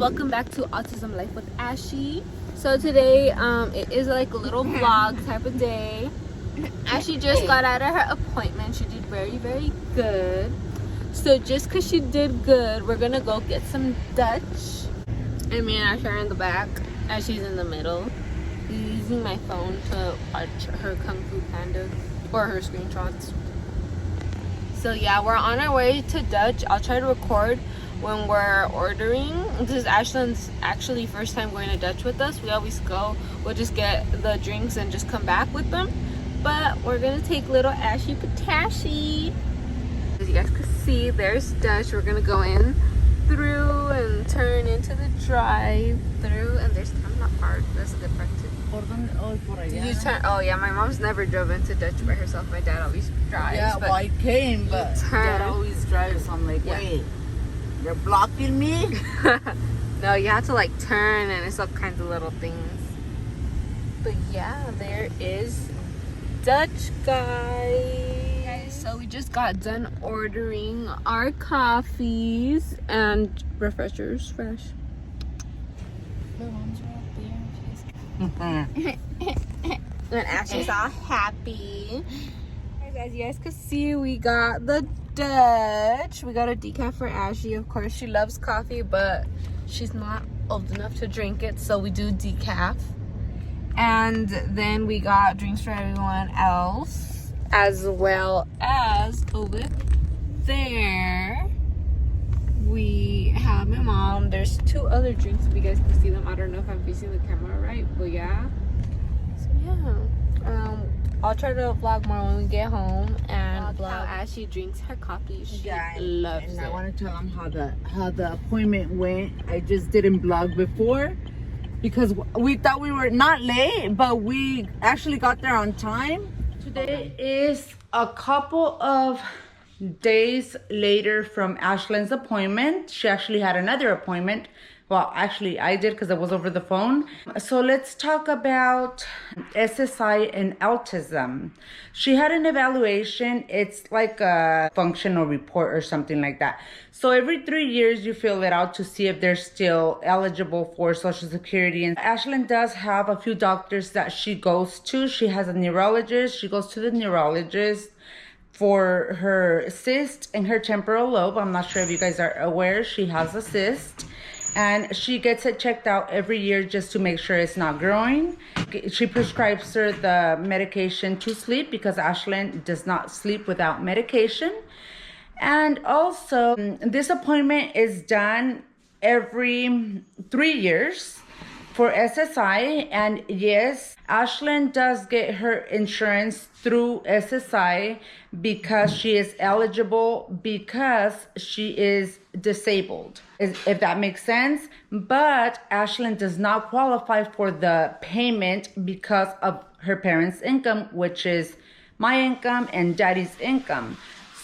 welcome back to Autism Life with Ashy. So today it is like a little vlog type of day. Ashy just got out of her appointment. She did very good. So just because she did good, we're gonna go get some Dutch, and me and Ashy are in the back. Ashy's in the middle, using my phone to watch her Kung Fu Panda or her screenshots. So yeah, we're on our way to Dutch. I'll try to record when we're ordering. This is Ashlyn's actually first time going to Dutch with us. We always go, we'll just get the drinks and just come back with them. But we're gonna take little Ashy Patashi. As you guys can see, there's Dutch. We're gonna go in through and turn into the drive through, and there's, I'm not hard, that's a good part too. Did you turn? Oh yeah, my mom's never driven to Dutch by herself. My dad always drives. Yeah, well, I came, but Dad always drives. So I'm like, wait, you're blocking me? No, you have to like turn, and it's all kinds of little things. But yeah, there is Dutch, guys. So we just got done ordering our coffees and refreshers, fresh. And Ashley's all happy. As you guys can see, we got the Dutch. We got a decaf for Ashley. Of course, she loves coffee, but she's not old enough to drink it, so we do decaf. And then we got drinks for everyone else, as well as over there we have my mom. There's two other drinks if you guys can see them. I don't know if I'm facing the camera right, but yeah. So yeah, I'll try to vlog more when we get home and vlog as she drinks her coffee. She loves it. And I want to tell them how the appointment went. I just didn't vlog before because we thought we were not late, but we actually got there on time. Today is a couple of days later from Ashlyn's appointment. She actually had another appointment. Well, actually I did because it was over the phone. So let's talk about SSI and autism. She had an evaluation. It's like a functional report or something like that. So every 3 years you fill it out to see if they're still eligible for Social Security. And Ashlyn does have a few doctors that she goes to. She has a neurologist. She goes to the neurologist for her cyst in her temporal lobe. I'm not sure if you guys are aware, she has a cyst. And she gets it checked out every year just to make sure it's not growing. She prescribes her the medication to sleep because Ashlyn does not sleep without medication. And also, this appointment is done every 3 years for SSI. And yes, Ashlyn does get her insurance through SSI because she is eligible, because she is disabled, if that makes sense. But Ashlyn does not qualify for the payment because of her parents' income, which is my income and Daddy's income.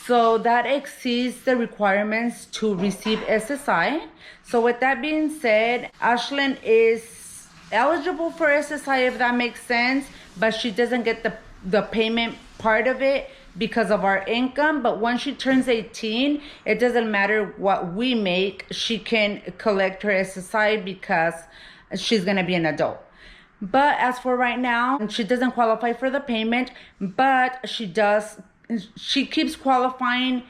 So that exceeds the requirements to receive SSI. So with that being said, Ashlyn is eligible for SSI, if that makes sense, but she doesn't get the payment part of it because of our income. But once she turns 18, it doesn't matter what we make, she can collect her SSI because she's gonna be an adult. But as for right now, she doesn't qualify for the payment, but she keeps qualifying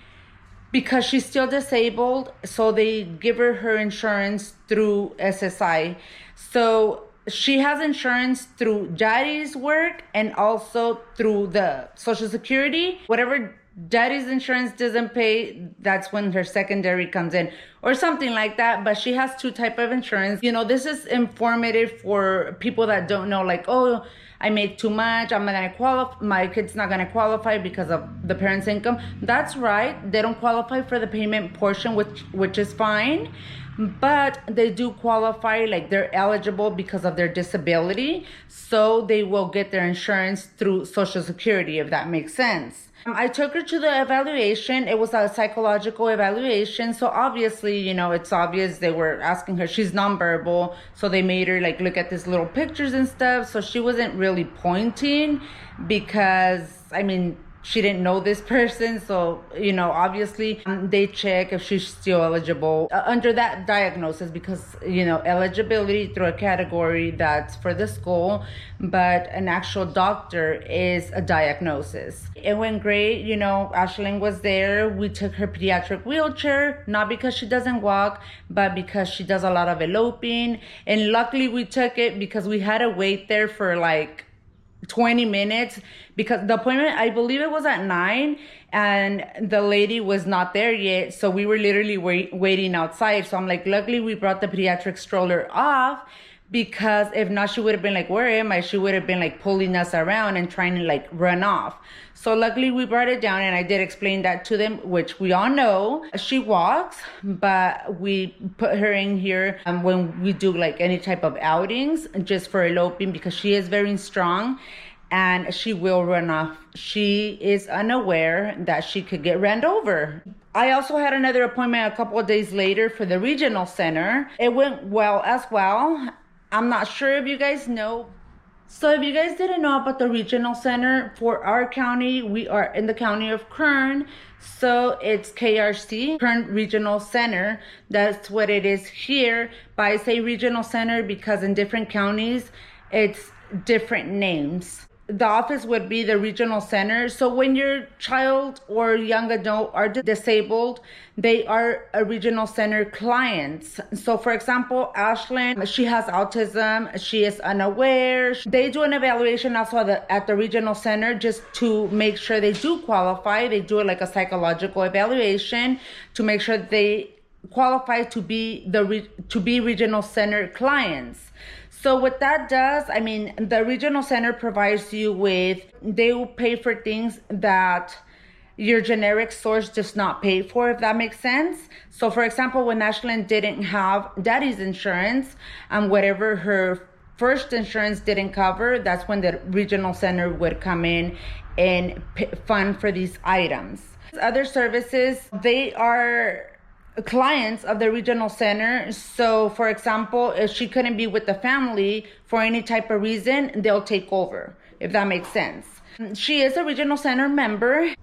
because she's still disabled, so they give her insurance through SSI. So she has insurance through Daddy's work and also through the Social Security. Whatever Daddy's insurance doesn't pay, that's when her secondary comes in or something like that. But she has two type of insurance. You know, this is informative for people that don't know, like, oh, I make too much, I'm not gonna qualify, my kid's not gonna qualify because of the parents' income. That's right, they don't qualify for the payment portion, which is fine. But they do qualify, like they're eligible because of their disability, so they will get their insurance through Social Security, if that makes sense. I took her to the evaluation. It was a psychological evaluation, so obviously, you know, it's obvious they were asking her. She's nonverbal, so they made her like look at these little pictures and stuff, so she wasn't really pointing because, I mean, she didn't know this person. So, obviously they check if she's still eligible under that diagnosis, because, eligibility through a category that's for the school, but an actual doctor is a diagnosis. It went great. Ashlyn was there. We took her pediatric wheelchair, not because she doesn't walk, but because she does a lot of eloping. And luckily we took it because we had to wait there for like 20 minutes because the appointment, I believe it was at 9, and the lady was not there yet. So we were literally waiting outside. So I'm like, luckily we brought the pediatric stroller off, because if not, she would have been like, where am I? She would have been like pulling us around and trying to like run off. So luckily we brought it down, and I did explain that to them, which we all know. She walks, but we put her in here when we do like any type of outings, just for eloping, because she is very strong and she will run off. She is unaware that she could get ran over. I also had another appointment a couple of days later for the regional center. It went well as well. I'm not sure if you guys know. So if you guys didn't know about the regional center for our county, we are in the county of Kern. So it's KRC, Kern Regional Center. That's what it is here. But I say regional center because in different counties, it's different names. The office would be the regional center. So when your child or young adult are disabled, they are a regional center clients. So for example, Ashlyn, she has autism. She is unaware. They do an evaluation also at the regional center just to make sure they do qualify. They do like a psychological evaluation to make sure they qualify to be regional center clients. So what that does, the regional center provides you with, they will pay for things that your generic source does not pay for, if that makes sense. So for example, when Ashlyn didn't have daddy's insurance, whatever her first insurance didn't cover, that's when the regional center would come in and fund for these items. Other services, they are clients of the regional center. So for example, if she couldn't be with the family for any type of reason, they'll take over, if that makes sense. She is a regional center member.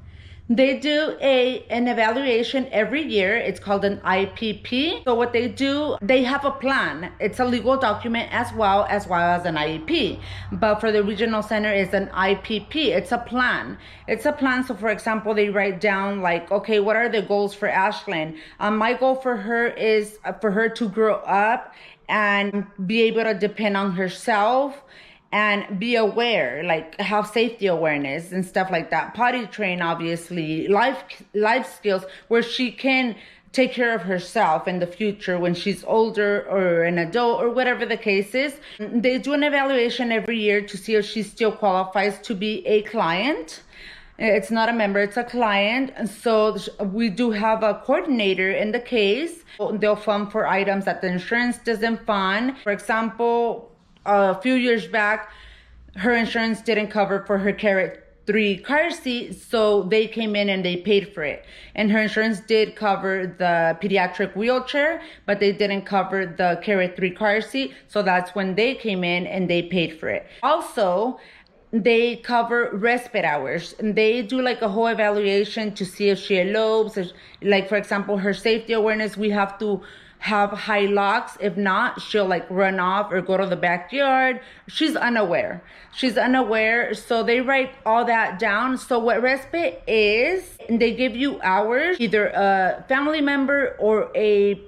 They do an evaluation every year. It's called an IPP. So what they do, they have a plan. It's a legal document as well as an IEP. But for the regional center, it's an IPP. It's a plan. It's a plan. So for example, they write down like, okay, what are the goals for Ashlyn? My goal for her is for her to grow up and be able to depend on herself and be aware, like have safety awareness and stuff like that. Potty train, obviously, life skills where she can take care of herself in the future when she's older or an adult or whatever the case is. They do an evaluation every year to see if she still qualifies to be a client. It's not a member, it's a client. And so we do have a coordinator in the case. They'll fund for items that the insurance doesn't fund. For example, a few years back, her insurance didn't cover for her Carrot 3 car seat, so they came in and they paid for it. And her insurance did cover the pediatric wheelchair, but they didn't cover the Carrot 3 car seat, so that's when they came in and they paid for it. Also, they cover respite hours, and they do like a whole evaluation to see if she elopes. Like for example, her safety awareness, we have to have high locks. If not, she'll like run off or go to the backyard. She's unaware. So they write all that down. So what respite is, they give you hours, either a family member or a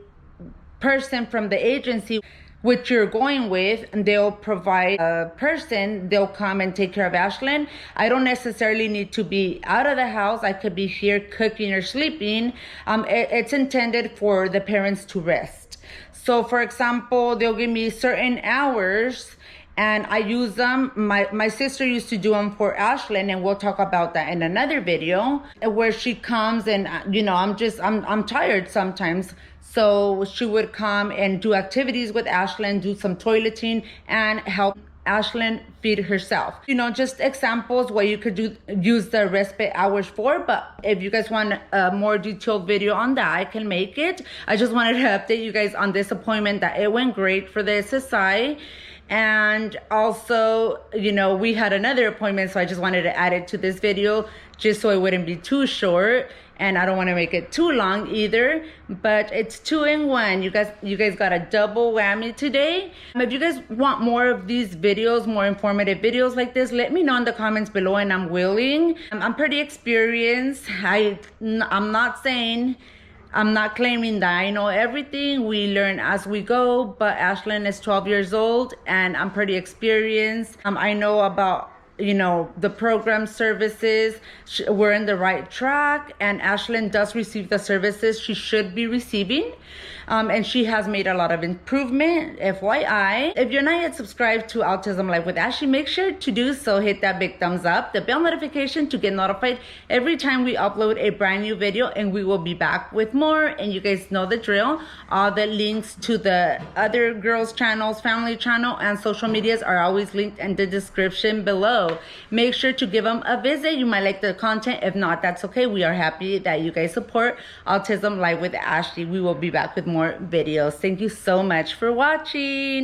person from the agency which you're going with, and they'll provide a person. They'll come and take care of Ashlyn. I don't necessarily need to be out of the house. I could be here cooking or sleeping. It's intended for the parents to rest. So for example, they'll give me certain hours and I use them. My sister used to do them for Ashlyn, and we'll talk about that in another video, where she comes and I'm tired sometimes. So she would come and do activities with Ashlyn, do some toileting, and help Ashlyn feed herself. Just examples what you could use the respite hours for. But if you guys want a more detailed video on that, I can make it. I just wanted to update you guys on this appointment, that it went great for the SSI. And also, you know, we had another appointment, so I just wanted to add it to this video just so it wouldn't be too short. And I don't want to make it too long either, but it's 2 in 1. You guys got a double whammy today. If you guys want more of these videos, more informative videos like this, let me know in the comments below and I'm willing. I'm pretty experienced. I'm not saying, I'm not claiming that I know everything. We learn as we go, but Ashlyn is 12 years old and I'm pretty experienced. I know about, you know, the program services. We're in the right track, and Ashlyn does receive the services she should be receiving, and she has made a lot of improvement. FYI, if you're not yet subscribed to Autism Life with Ashy, make sure to do so. Hit that big thumbs up, the bell notification to get notified every time we upload a brand new video, and we will be back with more. And you guys know the drill. All the links to the other girls' channels, family channel, and social medias are always linked in the description below. Make sure to give them a visit. You might like the content. If not, that's okay. We are happy that you guys support Autism Live with Ashley. We will be back with more videos. Thank you so much for watching.